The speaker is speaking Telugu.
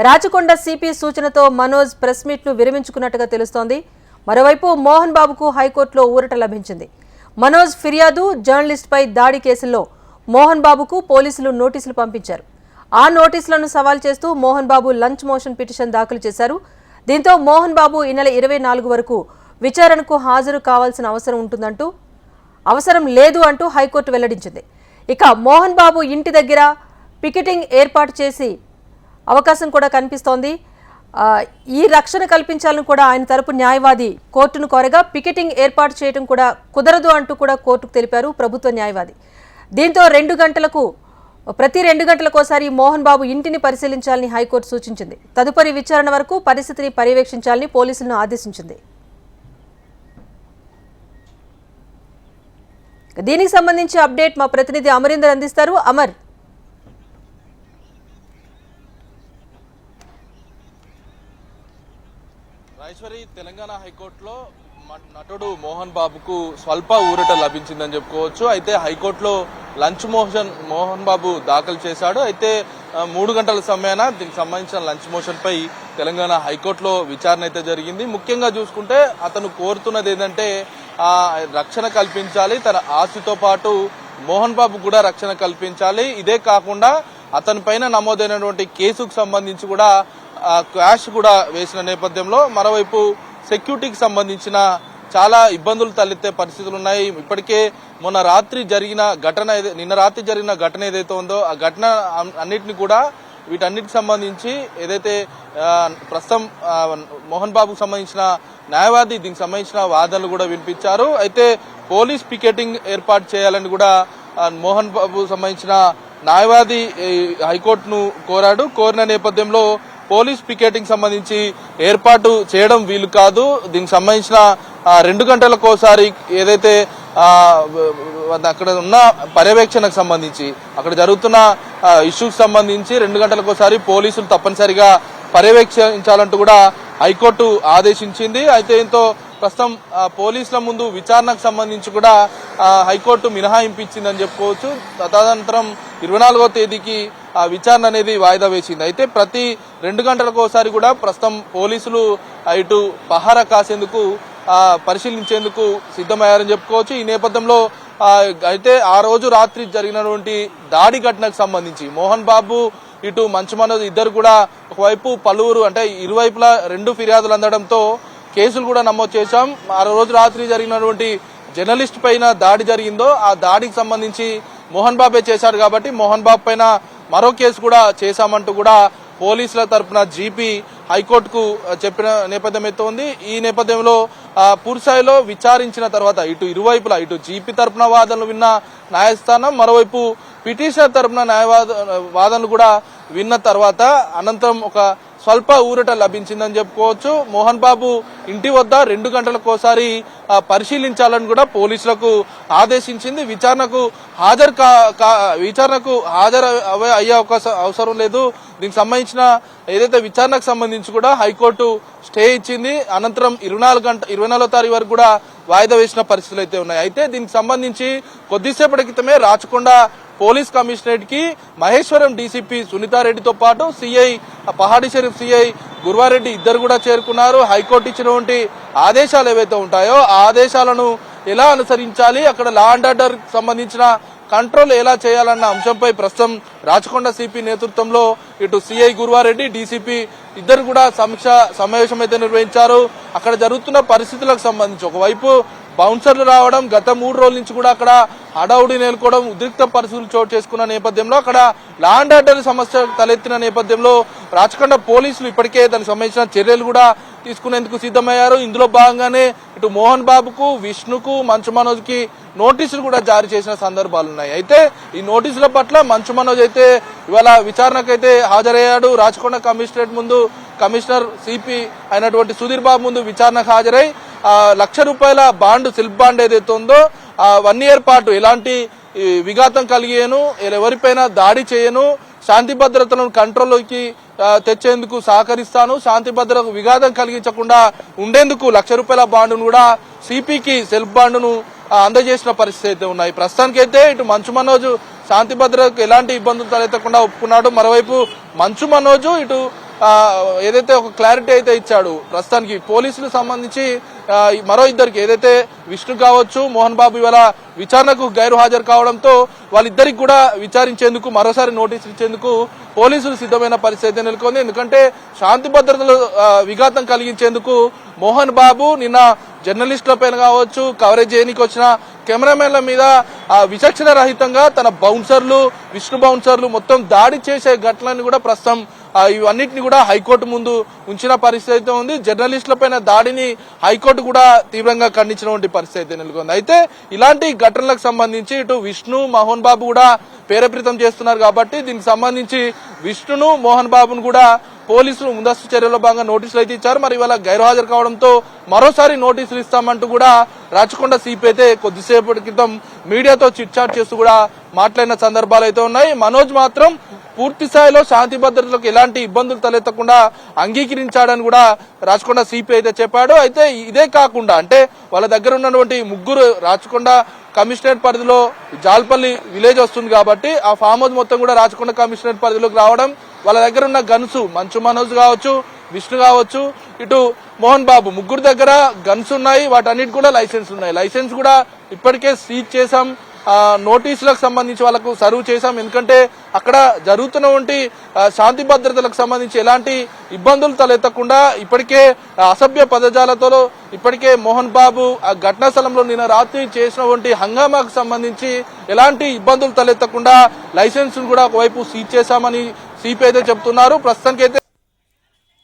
రాచకొండ సిపి సూచనతో మనోజ్ ప్రెస్ మీట్ ను విరమించుకున్నట్టుగా తెలుస్తోంది. మరోవైపు మోహన్ బాబుకు హైకోర్టులో ఊరట లభించింది. మనోజ్ ఫిర్యాదు జర్నలిస్ట్ పై దాడి కేసులో మోహన్ బాబుకు పోలీసులు నోటీసులు పంపించారు. ఆ నోటీసులను సవాల్ చేస్తూ Mohan Babu lunch motion petition దాఖలు చేశారు. దీంతో మోహన్ బాబు ఈ నెల 24 వరకు విచారణకు హాజరు కావాల్సిన అవసరం లేదు అంటూ హైకోర్టు వెల్లడించింది. ఇక మోహన్ బాబు ఇంటి దగ్గర పికెటింగ్ ఏర్పాటు చేసి అవకాశం కూడా కనిపిస్తోంది. ఈ రక్షణ కల్పించాలని కూడా ఆయన తరపు న్యాయవాది కోర్టును కోరగా పికెటింగ్ ఏర్పాటు చేయడం కూడా కుదరదు అంటూ కూడా కోర్టుకు తెలిపారు ప్రభుత్వ న్యాయవాది. దీంతో ప్రతి 2 గంటలకోసారి మోహన్ బాబు ఇంటిని పరిశీలించాలని హైకోర్టు సూచించింది. తదుపరి విచారణ వరకు పరిస్థితిని పర్యవేక్షించాలని పోలీసులను ఆదేశించింది. దీనికి సంబంధించి అప్డేట్ మా ప్రతినిధి అమరీందర్ అందిస్తారు. అమర్, రాజేశ్వరి, తెలంగాణ హైకోర్టులో నటుడు మోహన్ బాబుకు స్వల్ప ఊరట లభించిందని చెప్పుకోవచ్చు. అయితే హైకోర్టులో లంచ్ మోషన్ మోహన్ బాబు దాఖలు చేశాడు. అయితే 3 గంటల సమయాన దీనికి సంబంధించిన లంచ్ మోషన్ పై తెలంగాణ హైకోర్టులో విచారణ అయితే జరిగింది. ముఖ్యంగా చూసుకుంటే అతను కోరుతున్నది ఏంటంటే రక్షణ కల్పించాలి, తన ఆస్తితో పాటు మోహన్ బాబు కూడా రక్షణ కల్పించాలి. ఇదే కాకుండా అతని పైన నమోదైనటువంటి కేసుకు సంబంధించి కూడా క్వాష్ కూడా వేసిన నేపథ్యంలో మరోవైపు సెక్యూరిటీకి సంబంధించిన చాలా ఇబ్బందులు తలెత్తే పరిస్థితులు ఉన్నాయి. ఇప్పటికే నిన్న రాత్రి జరిగిన ఘటన ఏదైతే ఉందో ఆ ఘటన అన్నిటిని కూడా వీటన్నిటికి సంబంధించి ఏదైతే ప్రస్తుతం మోహన్ బాబుకు సంబంధించిన న్యాయవాది దీనికి సంబంధించిన వాదనలు కూడా వినిపించారు. అయితే పోలీస్ పికెటింగ్ ఏర్పాటు చేయాలని కూడా మోహన్ బాబు సంబంధించిన న్యాయవాది హైకోర్టును కోరిన నేపథ్యంలో పోలీస్ పికెటింగ్ సంబంధించి ఏర్పాటు చేయడం వీలు కాదు. దీనికి సంబంధించిన 2 గంటలకోసారి ఏదైతే అక్కడ ఉన్న పర్యవేక్షణకు సంబంధించి అక్కడ జరుగుతున్న ఇష్యూకి సంబంధించి 2 గంటలకోసారి పోలీసులు తప్పనిసరిగా పర్యవేక్షించాలంటూ కూడా హైకోర్టు ఆదేశించింది. అయితే దీంతో ప్రస్తుతం పోలీసుల ముందు విచారణకు సంబంధించి కూడా హైకోర్టు మినహాయింపు ఇచ్చిందని చెప్పుకోవచ్చు. తదనంతరం 24వ తేదీకి విచారణ అనేది వాయిదా వేసింది. అయితే ప్రతి 2 గంటలకోసారి కూడా ప్రస్తుతం పోలీసులు ఇటు పహారా కాసేందుకు పరిశీలించేందుకు సిద్ధమయ్యారని చెప్పుకోవచ్చు. ఈ నేపథ్యంలో అయితే ఆ రోజు రాత్రి జరిగినటువంటి దాడి ఘటనకు సంబంధించి మోహన్ బాబు ఇటు మంచు మనోజ్ ఇద్దరు కూడా ఒకవైపు పలువురు అంటే ఇరువైపులా 2 ఫిర్యాదులు అందడంతో కేసులు కూడా నమోదు చేశాం. ఆ రోజు రాత్రి జరిగినటువంటి జర్నలిస్ట్ పైన దాడి జరిగిందో ఆ దాడికి సంబంధించి మోహన్ బాబే చేశాడు కాబట్టి మోహన్ బాబు పైన మరో కేసు కూడా చేశామంటూ కూడా పోలీసుల తరఫున జీపీ హైకోర్టుకు చెప్పిన నేపథ్యం అయితే ఉంది. ఈ నేపథ్యంలో పూర్తిస్థాయిలో విచారించిన తర్వాత ఇటు ఇరువైపులా ఇటు జీపీ తరఫున వాదనలు విన్న న్యాయస్థానం, మరోవైపు పిటిషనర్ తరఫున వాదనలు కూడా విన్న తర్వాత అనంతరం ఒక స్వల్ప ఊరట లభించిందని చెప్పుకోవచ్చు. మోహన్ బాబు ఇంటి వద్ద 2 గంటలకోసారి పరిశీలించాలని కూడా పోలీసులకు ఆదేశించింది. విచారణకు హాజరు అయ్యే అవసరం లేదు. దీనికి సంబంధించిన ఏదైతే విచారణకు సంబంధించి కూడా హైకోర్టు స్టే ఇచ్చింది. అనంతరం 24వ తారీఖు వరకు కూడా వాయిదా వేసిన పరిస్థితులు అయితే ఉన్నాయి. అయితే దీనికి సంబంధించి కొద్దిసేపటి క్రితమే రాచకొండ పోలీస్ కమిషనరేట్ కి మహేశ్వరం డీసీపీ సునీతారెడ్డితో పాటు సిఐ పహాడి షరీఫ్ సిఐ గురువారెడ్డి ఇద్దరు కూడా చేరుకున్నారు. హైకోర్టు ఇచ్చినటువంటి ఆదేశాలు ఏవైతే ఉంటాయో ఆ ఆదేశాలను ఎలా అనుసరించాలి, అక్కడ లా అండ్ ఆర్డర్ సంబంధించిన కంట్రోల్ ఎలా చేయాలన్న అంశంపై ప్రస్తుతం రాచకొండ సిపి నేతృత్వంలో ఇటు సిఐ గురువారెడ్డి డీసీపీ ఇద్దరు కూడా సమీక్ష సమావేశం అయితే నిర్వహించారు. అక్కడ జరుగుతున్న పరిస్థితులకు సంబంధించి ఒకవైపు బౌన్సర్లు రావడం, గత 3 రోజుల నుంచి కూడా అక్కడ హడావుడి నెలకొవడం, ఉద్రిక్త పరిస్థితులు చోటు చేసుకున్న నేపథ్యంలో అక్కడ లా అండ్ ఆర్డర్ సమస్య తలెత్తిన నేపథ్యంలో రాచకొండ పోలీసులు ఇప్పటికే దానికి సంబంధించిన చర్యలు కూడా తీసుకునేందుకు సిద్ధమయ్యారు. ఇందులో భాగంగానే ఇటు మోహన్ బాబుకు, విష్ణుకు, మంచు మనోజ్ కి నోటీసులు కూడా జారీ చేసిన సందర్భాలు ఉన్నాయి. అయితే ఈ నోటీసుల పట్ల మంచు మనోజ్ అయితే ఇవాళ విచారణకైతే హాజరయ్యాడు. రాచకొండ కమిషనరేట్ ముందు కమిషనర్ సిపి అయినటువంటి సుధీర్ బాబు ముందు విచారణకు హాజరై ₹1,00,000 బాండ్ సెల్ఫ్ బాండ్ ఏదైతే ఉందో 1 year పాటు ఎలాంటి విఘాతం కలిగేను, ఎవరిపైన దాడి చేయను, శాంతి భద్రతలను కంట్రోల్లోకి తెచ్చేందుకు సహకరిస్తాను, శాంతి భద్రతకు విఘాతం కలిగించకుండా ఉండేందుకు ₹1,00,000 బాండును కూడా సిపికి సెల్ఫ్ బాండును అందజేసిన పరిస్థితి అయితే ఉన్నాయి. ప్రస్తుతానికైతే ఇటు మంచు మనోజ్ శాంతి భద్రతకు ఎలాంటి ఇబ్బందులు తలెత్తకుండా ఒప్పుకున్నాడు. మరోవైపు మంచు మనోజ్ ఇటు ఏదైతే ఒక క్లారిటీ అయితే ఇచ్చాడు. ప్రస్తుతానికి పోలీసులకు సంబంధించి మరో ఇద్దరికి ఏదైతే విష్ణు కావచ్చు మోహన్ బాబు ఇవాళ విచారణకు గైరు హాజరు కావడంతో వాళ్ళిద్దరికి కూడా విచారించేందుకు మరోసారి నోటీసులు ఇచ్చేందుకు పోలీసులు సిద్ధమైన పరిస్థితి నెలకొంది. ఎందుకంటే శాంతి భద్రతలు విఘాతం కలిగించేందుకు మోహన్ బాబు నిన్న జర్నలిస్టుల పైన కావచ్చు, కవరేజ్ చేయడానికి వచ్చిన కెమెరామెన్ల మీద విచక్షణ రహితంగా తన బౌన్సర్లు, విష్ణు బౌన్సర్లు మొత్తం దాడి చేసే ఘటనని కూడా ప్రస్తుతం ఇవన్నిటిని కూడా హైకోర్టు ముందు ఉంచిన పరిస్థితి ఉంది. జర్నలిస్టుల పైన దాడిని హైకోర్టు కూడా తీవ్రంగా ఖండించినటువంటి పరిస్థితి నెలకొంది. అయితే ఇలాంటి ఘటనలకు సంబంధించి ఇటు విష్ణు, మోహన్ బాబు కూడా ప్రేరేపితం చేస్తున్నారు కాబట్టి దీనికి సంబంధించి విష్ణును, మోహన్ బాబును కూడా పోలీసులు ముందస్తు చర్యలో భాగంగా నోటీసులు అయితే ఇచ్చారు. మరి ఇవాళ గైరు హాజరు కావడంతో మరోసారి నోటీసులు ఇస్తామంటూ కూడా రాచకొండ సిపి అయితే కొద్దిసేపటి క్రితం మీడియాతో చిట్ చాట్ చేస్తూ కూడా మాట్లాడిన సందర్భాలు అయితే ఉన్నాయి. మనోజ్ మాత్రం పూర్తి స్థాయిలో శాంతి భద్రతలకు ఎలాంటి ఇబ్బందులు తలెత్తకుండా అంగీకరించాడని కూడా రాచకొండ సిపి అయితే చెప్పాడు. అయితే ఇదే కాకుండా అంటే వాళ్ళ దగ్గర ఉన్నటువంటి ముగ్గురు రాచకొండ కమిషనరేట్ పరిధిలో జాల్పల్లి విలేజ్ వస్తుంది కాబట్టి ఆ ఫామ్ హౌస్ మొత్తం కూడా రాచకొండ కమిషనరేట్ పరిధిలోకి రావడం, వాళ్ళ దగ్గర ఉన్న గన్స్ మంచు మనోజ్ కావచ్చు, విష్ణు కావచ్చు, ఇటు మోహన్ బాబు ముగ్గురు దగ్గర గన్స్ ఉన్నాయి. వాటన్నిటి కూడా లైసెన్స్ ఉన్నాయి. లైసెన్స్ కూడా ఇప్పటికే సీజ్ చేశాం. నోటీసులకు సంబంధించి వాళ్ళకు సర్వ్ చేశాం. ఎందుకంటే అక్కడ జరుగుతున్నటువంటి శాంతి భద్రతలకు సంబంధించి ఎలాంటి ఇబ్బందులు తలెత్తకుండా ఇప్పటికే అసభ్య పదజాలతో ఇప్పటికే మోహన్ బాబు ఆ ఘటనా స్థలంలో నిన్న రాత్రి చేసినటువంటి హంగామాకు సంబంధించి ఎలాంటి ఇబ్బందులు తలెత్తకుండా లైసెన్స్ కూడా ఒకవైపు సీజ్ చేశామని సిపి అయితే చెప్తున్నారు. ప్రస్తుతానికైతే